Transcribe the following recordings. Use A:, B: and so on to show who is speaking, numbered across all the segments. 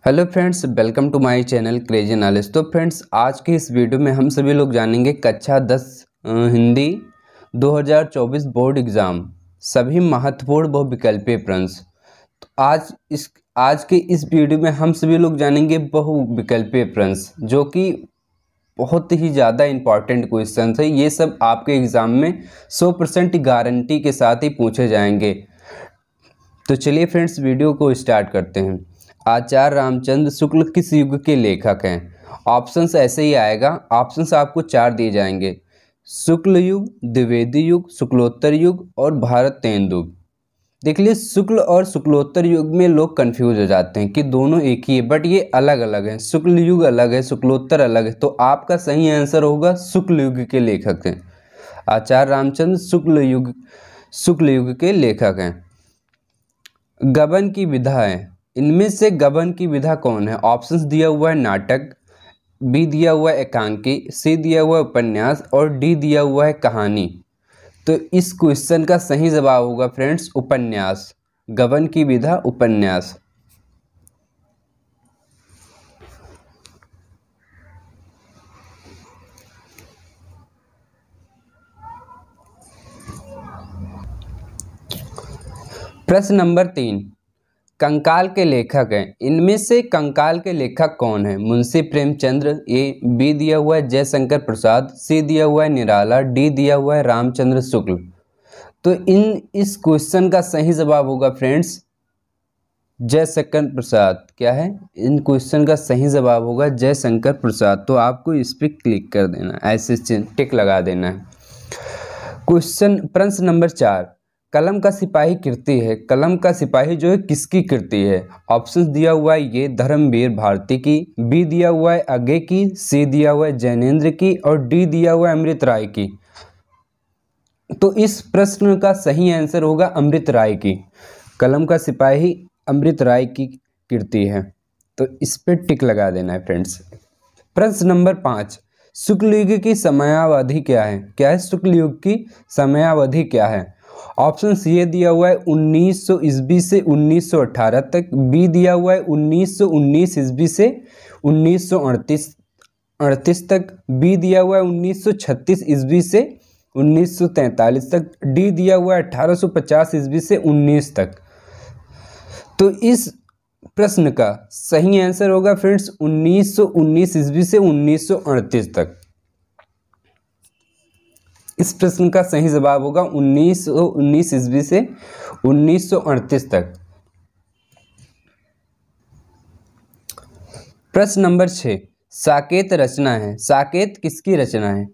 A: Hello friends, welcome to my channel crazy knowledge. तो friends, आज के इस वीडियो में हम सभी लोग जानेंगे कक्षा 10 हिंदी 2024 बोर्ड एग्ज़ाम सभी महत्वपूर्ण बहुविकल्पीय प्रश्न। तो आज के इस वीडियो में हम सभी लोग जानेंगे बहुविकल्पीय प्रश्न, जो कि बहुत ही ज़्यादा इम्पॉर्टेंट क्वेश्चन है। ये सब आपके एग्ज़ाम में 100% गारंटी के साथ ही पूछे जाएंगे। तो चलिए फ्रेंड्स, वीडियो को स्टार्ट करते हैं। आचार्य रामचंद्र शुक्ल किस युग के लेखक हैं? ऑप्शंस ऐसे ही आएगा। ऑप्शंस आपको 4 दिए जाएंगे: शुक्ल युग, द्विवेदी युग, शुक्लोत्तर युग और भारतेंदु युग। देख लीजिए, शुक्ल और शुक्लोत्तर युग में लोग कंफ्यूज हो जाते हैं कि दोनों एक ही है, बट ये अलग अलग है। शुक्ल युग अलग है, शुक्लोत्तर अलग है। तो आपका सही आंसर होगा शुक्ल युग के लेखक हैं। आचार्य रामचंद्र शुक्ल युग के लेखक हैं। गबन की विधा है, इनमें से गबन की विधा कौन है? ऑप्शंस दिया हुआ है नाटक, बी दिया हुआ है एकांकी, सी दिया हुआ है उपन्यास और डी दिया हुआ है कहानी। तो इस क्वेश्चन का सही जवाब होगा फ्रेंड्स उपन्यास। गबन की विधा उपन्यास। प्रश्न नंबर 3, कंकाल के लेखक हैं। इनमें से कंकाल के लेखक कौन है? मुंशी प्रेमचंद्र, ए, बी दिया हुआ है जयशंकर प्रसाद, सी दिया हुआ है निराला, डी दिया हुआ है रामचंद्र शुक्ल। तो इस क्वेश्चन का सही जवाब होगा फ्रेंड्स जयशंकर प्रसाद। क्या है? इन क्वेश्चन का सही जवाब होगा जयशंकर प्रसाद। तो आपको इस पर क्लिक कर देना, ऐसे टिक लगा देना है। प्रश्न नंबर 4, कलम का सिपाही कृति है। कलम का सिपाही जो है किसकी कृति है? ऑप्शंस दिया हुआ है ये धर्मवीर भारती की, बी दिया हुआ है अज्ञे की, सी दिया हुआ है जैनेन्द्र की और डी दिया हुआ है अमृत राय की। तो इस प्रश्न का सही आंसर होगा अमृत राय की। कलम का सिपाही अमृत राय की कृति है। तो इस पर टिक लगा देना है फ्रेंड्स। प्रश्न नंबर 5, शुक्ल युग की समयावधि क्या है? क्या है शुक्ल युग की समयावधि क्या है? ऑप्शन ये दिया हुआ है 1900 ईस्वी से 1918 तक, बी दिया हुआ है 1919 ईस्वी से 1938 तक, बी दिया हुआ है 1936 ईस्वी से 1943 तक, डी दिया हुआ है 1850 ईस्वी से 19 तक। तो इस प्रश्न का सही आंसर होगा फ्रेंड्स 1919 ईस्वी से 1938 तक। इस प्रश्न का सही जवाब होगा 1919 ईस्वी से 1938 तक। प्रश्न नंबर 6, साकेत रचना है। साकेत किसकी रचना है?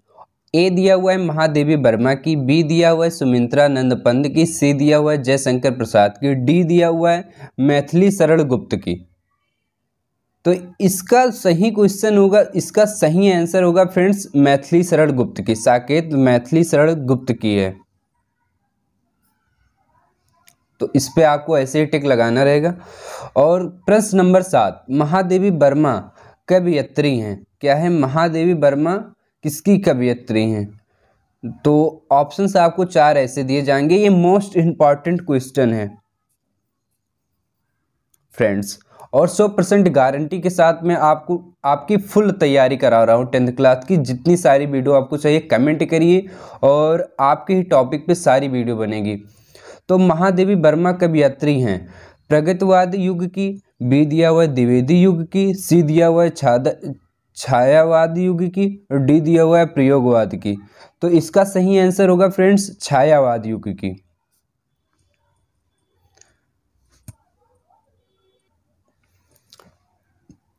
A: ए दिया हुआ है महादेवी वर्मा की, बी दिया हुआ है सुमित्रा नंद पंत की, सी दिया हुआ है जयशंकर प्रसाद की, डी दिया हुआ है मैथिली शरण गुप्त की। तो इसका सही क्वेश्चन होगा, इसका सही आंसर होगा फ्रेंड्स मैथिली शरण गुप्त की। साकेत मैथिली शरण गुप्त की है। तो इस पे आपको ऐसे ही टिक लगाना रहेगा। और प्रश्न नंबर 7, महादेवी वर्मा कवयित्री हैं। क्या है? महादेवी वर्मा किसकी कवयित्री हैं? तो ऑप्शंस आपको 4 ऐसे दिए जाएंगे। ये मोस्ट इंपॉर्टेंट क्वेश्चन है फ्रेंड्स, और 100% गारंटी के साथ मैं आपको आपकी फुल तैयारी करा रहा हूँ 10th क्लास की। जितनी सारी वीडियो आपको चाहिए कमेंट करिए और आपके ही टॉपिक पे सारी वीडियो बनेगी। तो महादेवी वर्मा कवयित्री हैं प्रगतिवाद युग की, बी दिया हुआ है द्विवेदी युग की, सी दिया हुआ है छायावाद युग की और डी दिया हुआ है प्रयोगवाद की। तो इसका सही आंसर होगा फ्रेंड्स छायावाद युग की।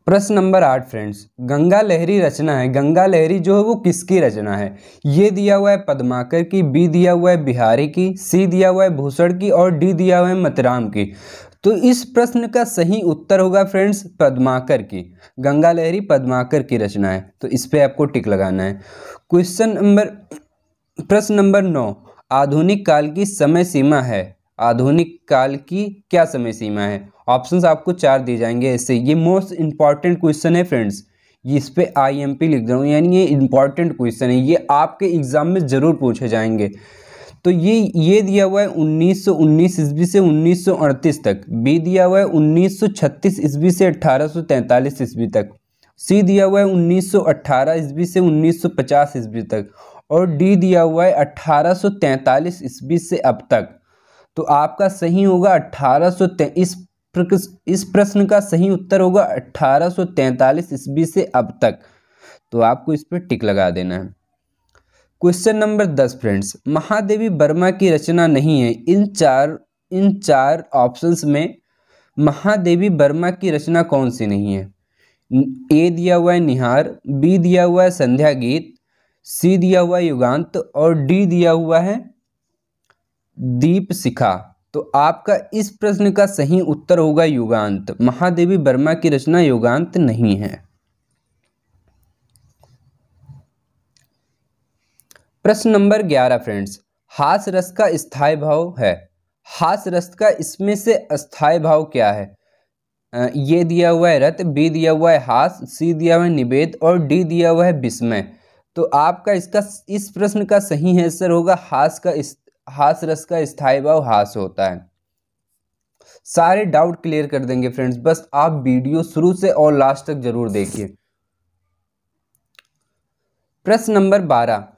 A: प्रश्न नंबर 8 फ्रेंड्स, गंगा लहरी रचना है। गंगा लहरी जो है वो किसकी रचना है? ये दिया हुआ है पद्माकर की, बी दिया हुआ है बिहारी की, सी दिया हुआ है भूषण की और डी दिया हुआ है मतिराम की। तो इस प्रश्न का सही उत्तर होगा फ्रेंड्स पद्माकर की। गंगा लहरी पद्माकर की रचना है। तो इस पे आपको टिक लगाना है। प्रश्न नंबर 9, आधुनिक काल की समय सीमा है। आधुनिक काल की क्या समय सीमा है? ऑप्शंस आपको 4 दिए जाएंगे ऐसे। ये मोस्ट इंपॉर्टेंट क्वेश्चन है फ्रेंड्स। इस पे IMP लिख रहा हूँ, यानी ये इंपॉर्टेंट क्वेश्चन है, ये आपके एग्जाम में जरूर पूछे जाएंगे। तो ये दिया हुआ है 1919 ईस्वी से 1938 तक। बी दिया हुआ है 1936 ईस्वी से 1843 ईस्वी तक। सी दिया हुआ है 1918 ईस्वी से 1950 ईस्वी तक। और डी दिया हुआ है 1843 ईस्वी से अब तक। तो आपका सही होगा 1843। इस प्रश्न का सही उत्तर होगा 1843 ईस्वी से अब तक। तो आपको इस पर टिक लगा देना है। Question number 10 friends, Mahadevi Verma की रचना नहीं है। इन चार ऑप्शंस में महादेवी वर्मा की रचना कौन सी नहीं है? ए दिया हुआ है निहार, बी दिया हुआ है संध्या गीत, सी दिया हुआ है युगांत और डी दिया हुआ है दीप शिखा। तो आपका इस प्रश्न का सही उत्तर होगा युगांत। महादेवी वर्मा की रचना युगांत नहीं है। प्रश्न नंबर 11 फ्रेंड्स, हास रस का स्थायी भाव है। हास रस का इसमें से स्थायी भाव क्या है? ये दिया हुआ है रत, बी दिया हुआ है हास, सी दिया हुआ है निवेद और डी दिया हुआ है विस्मय। तो आपका इस प्रश्न का सही आंसर होगा हास रस का स्थायी भाव हास होता है। सारे डाउट क्लियर कर देंगे फ्रेंड्स, बस आप वीडियो शुरू से और लास्ट तक जरूर देखिए। प्रश्न नंबर 12,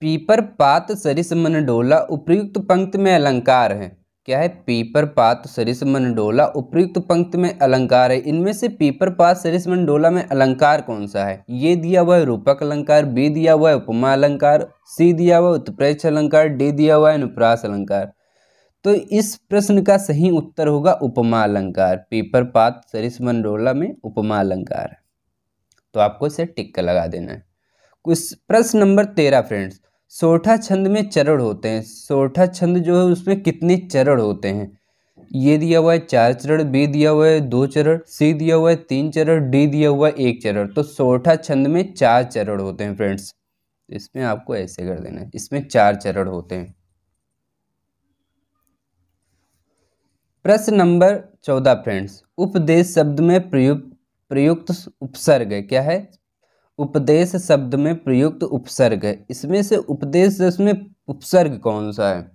A: पीपर पात सरिस मन डोला उपयुक्त पंक्ति में अलंकार है। क्या है? पीपर पात सरिस मन डोला उपयुक्त पंक्ति में अलंकार है। इनमें से पीपर पात सरिस मन डोला में अलंकार कौन सा है? ये दिया हुआ है रूपक अलंकार, बी दिया हुआ है उपमा अलंकार, सी दिया हुआ है उत्प्रेक्ष अलंकार, डी दिया हुआ है अनुप्रास अलंकार। तो इस प्रश्न का सही उत्तर होगा उपमा अलंकार। पीपर पात सरिस मन डोला में उपमा अलंकार है। तो आपको इसे टिक लगा देना है। प्रश्न नंबर 13 फ्रेंड्स, सोठा छंद में चरण होते हैं। सोठा छंद जो है उसमें कितने चरण होते हैं? ये दिया हुआ है 4 चरण, बी दिया हुआ है 2 चरण, सी दिया हुआ है 3 चरण, डी दिया हुआ है 1 चरण। तो सोठा छंद में 4 चरण होते हैं फ्रेंड्स। इसमें आपको ऐसे कर देना है, इसमें 4 चरण होते हैं। प्रश्न नंबर 14 फ्रेंड्स, उपदेश शब्द में प्रयुक्त उपसर्ग है। क्या है? उपदेश शब्द में प्रयुक्त उपसर्ग है। इसमें से उपदेश में उपसर्ग कौन सा है?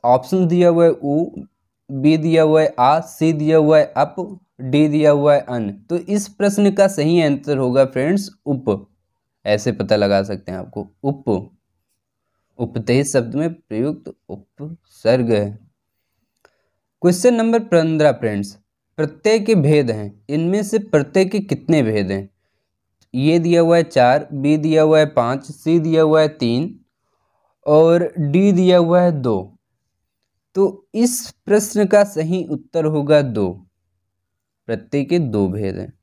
A: ऑप्शन दिया हुआ है उ, बी दिया हुआ है आ, सी दिया हुआ है अप, डी दिया हुआ है अन। तो इस प्रश्न का सही आंसर होगा फ्रेंड्स उप। ऐसे पता लगा सकते हैं आपको, उप। उपदेश शब्द में प्रयुक्त उपसर्ग है। क्वेश्चन नंबर 15 फ्रेंड्स, प्रत्यय के भेद हैं। इनमें से प्रत्यय के कितने भेद हैं? ये दिया हुआ है 4, बी दिया हुआ है 5, सी दिया हुआ है 3 और डी दिया हुआ है 2। तो इस प्रश्न का सही उत्तर होगा 2। प्रत्यय के 2 भेद हैं।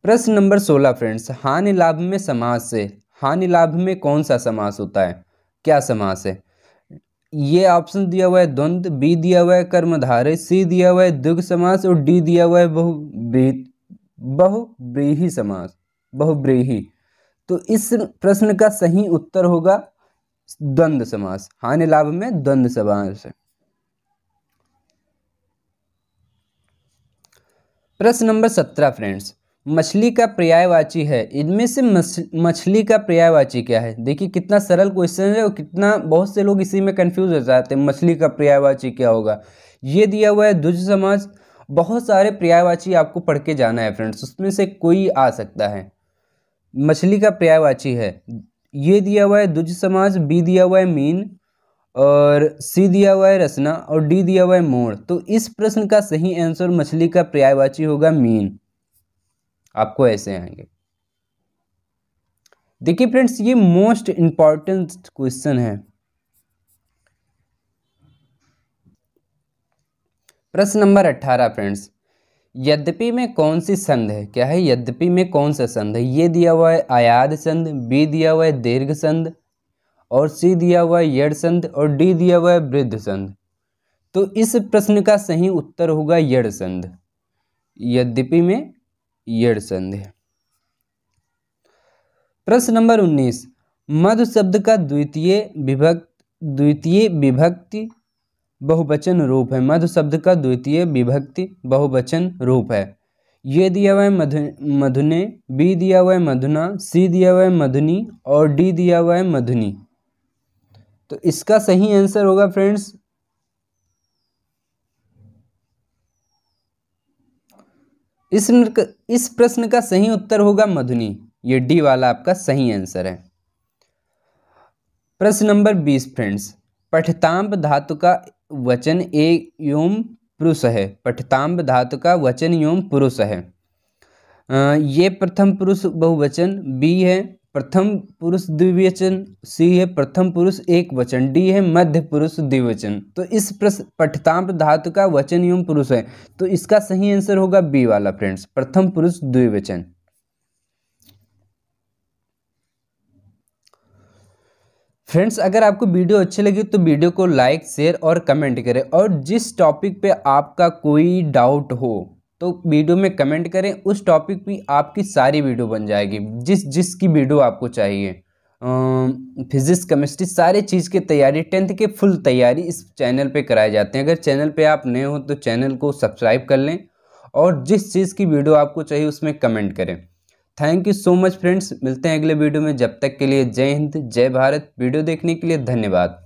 A: प्रश्न नंबर 16 फ्रेंड्स, हानि लाभ में समास है। हानि लाभ में कौन सा समास होता है? क्या समास है? ये ऑप्शन दिया हुआ है द्वंद्व, बी दिया हुआ है कर्मधारय, सी दिया हुआ है द्विगु समास और डी दिया हुआ है बहुव्रीहि समास, बहुव्रीहि। तो इस प्रश्न का सही उत्तर होगा द्वंद्व समास। हानि लाभ में द्वंद्व समास है। प्रश्न नंबर 17 फ्रेंड्स, मछली का पर्यायवाची है। इनमें से मछली का पर्यायवाची क्या है? देखिए कितना सरल क्वेश्चन है और कितना बहुत से लोग इसी में कंफ्यूज हो जाते हैं। मछली का पर्यायवाची क्या होगा? ये दिया हुआ है द्विज समास। बहुत सारे पर्यायवाची आपको पढ़ के जाना है फ्रेंड्स, उसमें से कोई आ सकता है। मछली का पर्यायवाची है, ये दिया हुआ है द्विज समास, बी दिया हुआ है मीन और सी दिया हुआ है रचना और डी दिया हुआ है मोड़। तो इस प्रश्न का सही आंसर मछली का पर्यायवाची होगा मीन। आपको ऐसे आएंगे। देखिए फ्रेंड्स, ये मोस्ट इंपॉर्टेंट क्वेश्चन है। प्रश्न नंबर 18 फ्रेंड्स, यद्यपि में कौन सी संध है? क्या है? यद्यपि में कौन सा संध है? ये दिया हुआ है आयाद संध, बी दिया हुआ है दीर्घ संध और सी दिया हुआ है यड़ संध और डी दिया हुआ है वृद्ध संध। तो इस प्रश्न का सही उत्तर होगा यड़ संध। यद्यपि में यड़ संध है। प्रश्न नंबर 19, मधु शब्द का द्वितीय विभक्ति बहुवचन रूप है। मधु शब्द का द्वितीय विभक्ति बहुवचन रूप है। ये दिया हुआ है मधुने, बी दिया हुआ है मधुना, सी दिया हुआ है मधुनी और डी दिया हुआ है मधुनी। तो इसका सही आंसर होगा फ्रेंड्स इस प्रश्न का सही उत्तर होगा मधुनी। ये डी वाला आपका सही आंसर है। प्रश्न नंबर 20 फ्रेंड्स, पठताम्ब धातु का वचन एवं पुरुष है। पठताम्ब धातु का वचन एवं पुरुष है। ये प्रथम पुरुष बहुवचन, बी है प्रथम पुरुष द्विवचन, सी है प्रथम पुरुष एक वचन, डी है मध्य पुरुष द्विवचन। तो इस प्रश्न पठताम्ब धातु का वचन एवं पुरुष है, तो इसका सही आंसर होगा बी वाला फ्रेंड्स, प्रथम पुरुष द्विवचन। फ्रेंड्स अगर आपको वीडियो अच्छी लगी तो वीडियो को लाइक शेयर और कमेंट करें, और जिस टॉपिक पे आपका कोई डाउट हो तो वीडियो में कमेंट करें, उस टॉपिक पे आपकी सारी वीडियो बन जाएगी। जिसकी वीडियो आपको चाहिए, फिजिक्स केमिस्ट्री सारे चीज़ की तैयारी, 10th के फुल तैयारी इस चैनल पे कराए जाते हैं। अगर चैनल पे आप नए हो तो चैनल को सब्सक्राइब कर लें, और जिस चीज़ की वीडियो आपको चाहिए उसमें कमेंट करें। Thank you so much friends, मिलते हैं अगले वीडियो में। जब तक के लिए जय हिंद जय भारत। वीडियो देखने के लिए धन्यवाद।